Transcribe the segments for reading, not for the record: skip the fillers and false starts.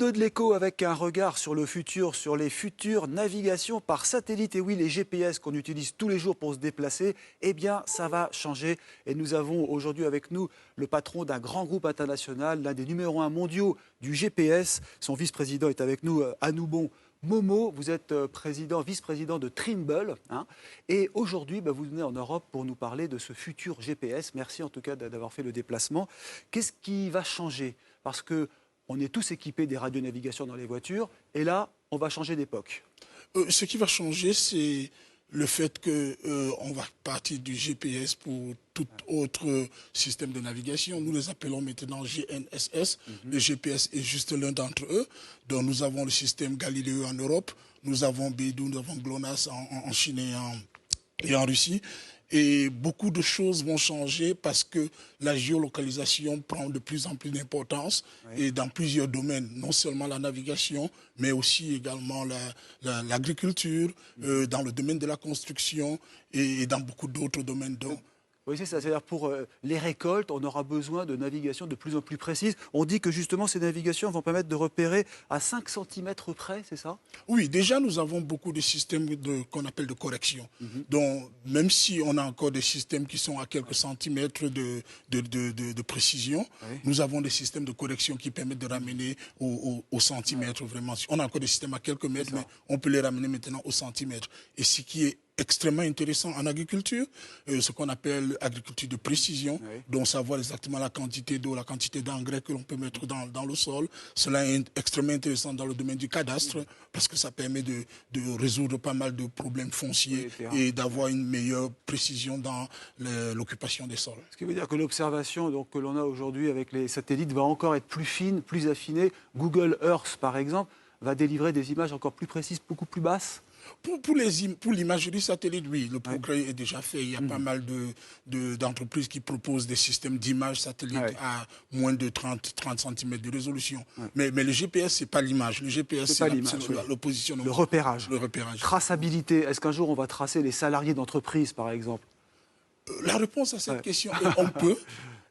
2 de l'écho avec un regard sur le futur, sur les futures navigations par satellite. Et oui, les GPS qu'on utilise tous les jours pour se déplacer, eh bien, ça va changer. Et nous avons aujourd'hui avec nous le patron d'un grand groupe international, l'un des numéros 1 mondiaux du GPS. Son vice-président est avec nous, Anoubon Momo. Vous êtes vice-président de Trimble. Et aujourd'hui, vous venez en Europe pour nous parler de ce futur GPS. Merci en tout cas d'avoir fait le déplacement. Qu'est-ce qui va changer? Parce que on est tous équipés des radionavigations dans les voitures, et là, on va changer d'époque. Ce qui va changer, c'est le fait qu'on va partir du GPS pour tout autre système de navigation. Nous les appelons maintenant GNSS. Le GPS est juste l'un d'entre eux. Donc nous avons le système Galileo en Europe, nous avons Beidou, nous avons GLONASS en Chine et en Russie. Et beaucoup de choses vont changer parce que la géolocalisation prend de plus en plus d'importance et dans plusieurs domaines, non seulement la navigation, mais aussi également l'agriculture, dans le domaine de la construction et dans beaucoup d'autres domaines. Oui, c'est ça. C'est-à-dire pour les récoltes, on aura besoin de navigation de plus en plus précise. On dit que justement ces navigations vont permettre de repérer à 5 cm près, c'est ça? Oui, déjà nous avons beaucoup de systèmes qu'on appelle de correction. Donc même si on a encore des systèmes qui sont à quelques centimètres de précision, nous avons des systèmes de correction qui permettent de ramener au centimètre vraiment. On a encore des systèmes à quelques mètres, mais on peut les ramener maintenant au centimètre. Et ce qui est extrêmement intéressant en agriculture, ce qu'on appelle agriculture de précision, donc savoir exactement la quantité d'eau, la quantité d'engrais que l'on peut mettre dans le sol. Cela est extrêmement intéressant dans le domaine du cadastre, parce que ça permet de résoudre pas mal de problèmes fonciers et d'avoir une meilleure précision dans l'occupation des sols. Ce qui veut dire que l'observation que l'on a aujourd'hui avec les satellites va encore être plus fine, plus affinée. Google Earth, par exemple, va délivrer des images encore plus précises, beaucoup plus basses. Pour l'imagerie satellite, oui, le progrès est déjà fait. Il y a pas mal d'entreprises qui proposent des systèmes d'images satellites à moins de 30 cm de résolution. Mais le GPS, ce n'est pas l'image. Le GPS, c'est le positionnement. Le repérage. Le repérage. Traçabilité. Est-ce qu'un jour, on va tracer les salariés d'entreprise, par exemple? La réponse à cette question est on peut.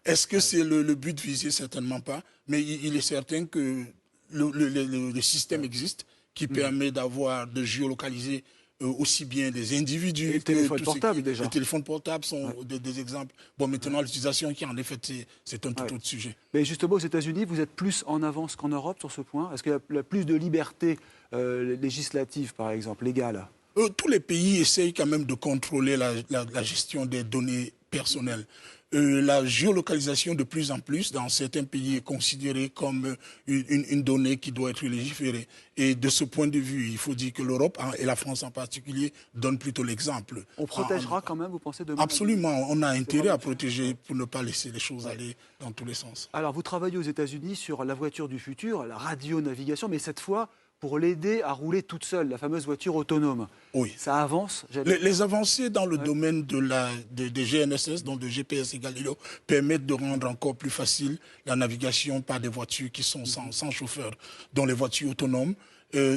Est-ce que c'est le but visé? Certainement pas. Mais il est certain que le système existe, qui permet de géolocaliser aussi bien des individus. Et les téléphones portables, déjà. Les téléphones portables sont des exemples. Bon, maintenant, l'utilisation qui en est faite, c'est un tout autre sujet. Mais justement, aux États-Unis, vous êtes plus en avance qu'en Europe sur ce point? Est-ce qu'il y a plus de liberté législative, par exemple, légale? Tous les pays essayent quand même de contrôler la gestion des données personnelles. La géolocalisation de plus en plus dans certains pays est considérée comme une donnée qui doit être légiférée. Et de ce point de vue, il faut dire que l'Europe, et la France en particulier, donnent plutôt l'exemple. On protégera quand même, vous pensez, demain? Absolument, on a intérêt à protéger pour ne pas laisser les choses aller dans tous les sens. Alors, vous travaillez aux États-Unis sur la voiture du futur, la radionavigation, mais cette fois pour l'aider à rouler toute seule, la fameuse voiture autonome. Oui. Ça avance? Les avancées dans le domaine des GNSS, donc de GPS et Galileo, permettent de rendre encore plus facile la navigation par des voitures qui sont sans chauffeur, dont les voitures autonomes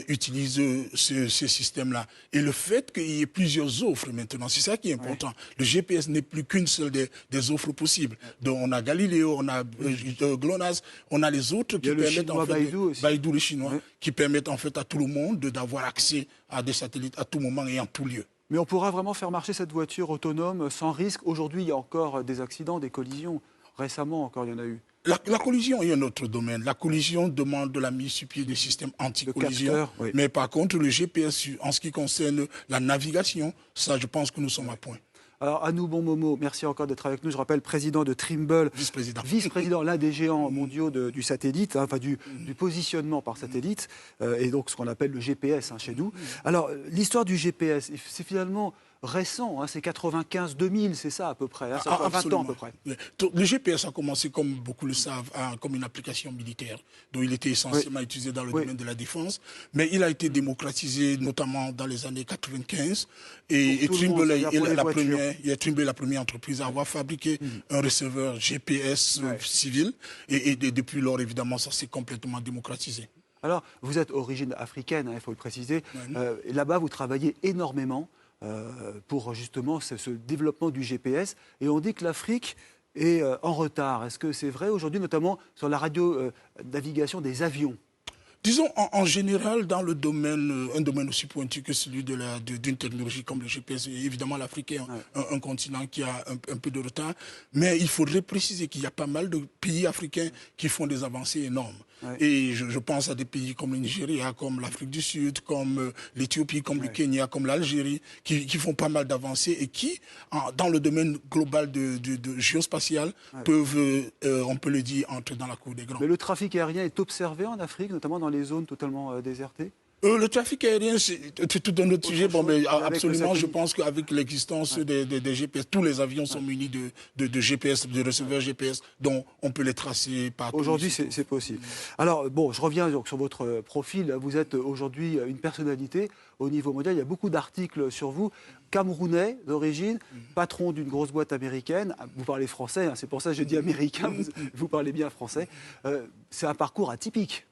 utilisent ce système-là. Et le fait qu'il y ait plusieurs offres maintenant, c'est ça qui est important. Le GPS n'est plus qu'une seule des offres possibles. Donc on a Galileo, on a GLONASS, on a les autres qui permettent en fait, Beidou le chinois, qui permettent en fait à tout le monde d'avoir accès à des satellites à tout moment et en tout lieu. Mais on pourra vraiment faire marcher cette voiture autonome sans risque? Aujourd'hui, il y a encore des accidents, des collisions. Récemment encore, il y en a eu. La collision est un autre domaine. La collision demande de la mise sur pied des systèmes anti-collision. Mais par contre, le GPS, en ce qui concerne la navigation, ça, je pense que nous sommes à point. Alors, Anoubon Momo, merci encore d'être avec nous. Je rappelle, président de Trimble. Vice-président. Vice-président, l'un des géants mondiaux du satellite, enfin du positionnement par satellite, et donc ce qu'on appelle le GPS chez nous. Alors, l'histoire du GPS, c'est finalement récent, c'est 95-2000, c'est ça à peu près, ça fait 20 ans à peu près. Le GPS a commencé, comme beaucoup le savent, comme une application militaire, dont il était essentiellement utilisé dans le domaine de la défense, mais il a été démocratisé notamment dans les années 95, et Trimble est la première entreprise à avoir fabriqué un receveur GPS civil, et depuis lors, évidemment, ça s'est complètement démocratisé. Alors, vous êtes d'origine africaine, il faut le préciser, là-bas vous travaillez énormément pour justement ce développement du GPS. Et on dit que l'Afrique est en retard. Est-ce que c'est vrai aujourd'hui, notamment sur la radio-navigation des avions? Disons, en général, dans le domaine, un domaine aussi pointu que celui d'une technologie comme le GPS, évidemment l'Afrique est un continent qui a un peu de retard, mais il faudrait préciser qu'il y a pas mal de pays africains qui font des avancées énormes. Ouais. Et je pense à des pays comme le Nigeria, comme l'Afrique du Sud, comme l'Éthiopie, comme le Kenya, comme l'Algérie, qui font pas mal d'avancées et qui, dans le domaine global de géospatial, peuvent, on peut le dire, entrer dans la cour des grands. Mais le trafic aérien est observé en Afrique, notamment dans les zones totalement désertées? Le trafic aérien, c'est tout un autre sujet. Bon, mais absolument, je pense qu'avec l'existence des GPS, tous les avions sont munis de GPS, de receveurs GPS, dont on peut les tracer partout. Aujourd'hui, c'est possible. Alors, bon, je reviens donc sur votre profil. Vous êtes aujourd'hui une personnalité au niveau mondial. Il y a beaucoup d'articles sur vous. Camerounais d'origine, patron d'une grosse boîte américaine. Vous parlez français, hein, c'est pour ça que je dis américain, vous parlez bien français. C'est un parcours atypique.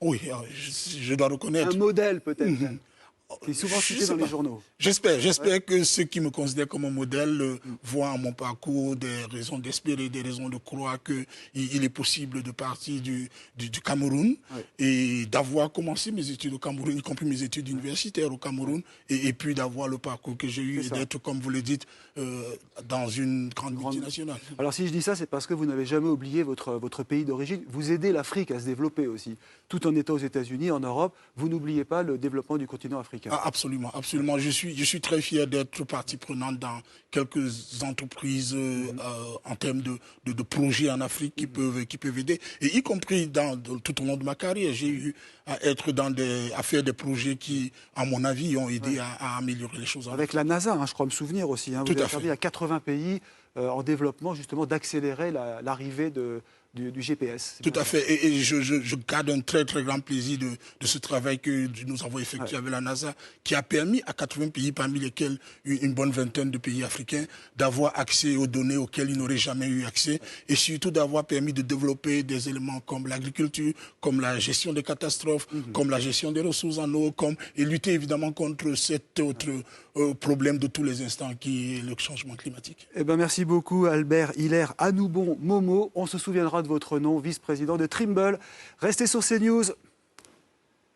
Oui, je dois reconnaître. Un modèle peut-être. Qui est souvent cité dans les journaux. J'espère que ceux qui me considèrent comme un modèle voient en mon parcours des raisons d'espérer, des raisons de croire qu'il est possible de partir du Cameroun et d'avoir commencé mes études au Cameroun, y compris mes études universitaires au Cameroun, et puis d'avoir le parcours que j'ai eu et d'être, comme vous le dites, dans une grande multinationale. Alors si je dis ça, c'est parce que vous n'avez jamais oublié votre pays d'origine. Vous aidez l'Afrique à se développer aussi. Tout en étant aux États-Unis, en Europe, vous n'oubliez pas le développement du continent africain. Ah, absolument, absolument. Je suis très fier d'être partie prenante dans quelques entreprises en termes de projets en Afrique qui peuvent aider. Et y compris tout au long de ma carrière, j'ai eu à faire des projets qui, à mon avis, ont aidé à améliorer les choses. Avec la NASA, hein, je crois me souvenir aussi. Hein, vous avez servi à 80 pays en développement, justement, d'accélérer l'arrivée du GPS. Tout à fait. Et je garde un très, très grand plaisir de ce travail que nous avons effectué avec la NASA, qui a permis à 80 pays, parmi lesquels une bonne vingtaine de pays africains, d'avoir accès aux données auxquelles ils n'auraient jamais eu accès, et surtout d'avoir permis de développer des éléments comme l'agriculture, comme la gestion des catastrophes, comme la gestion des ressources en eau, et lutter évidemment contre cet autre problème de tous les instants qui est le changement climatique. Eh ben, merci beaucoup Albert Hilaire Anoubon Momo. On se souviendra de votre nom, vice-président de Trimble. Restez sur CNews.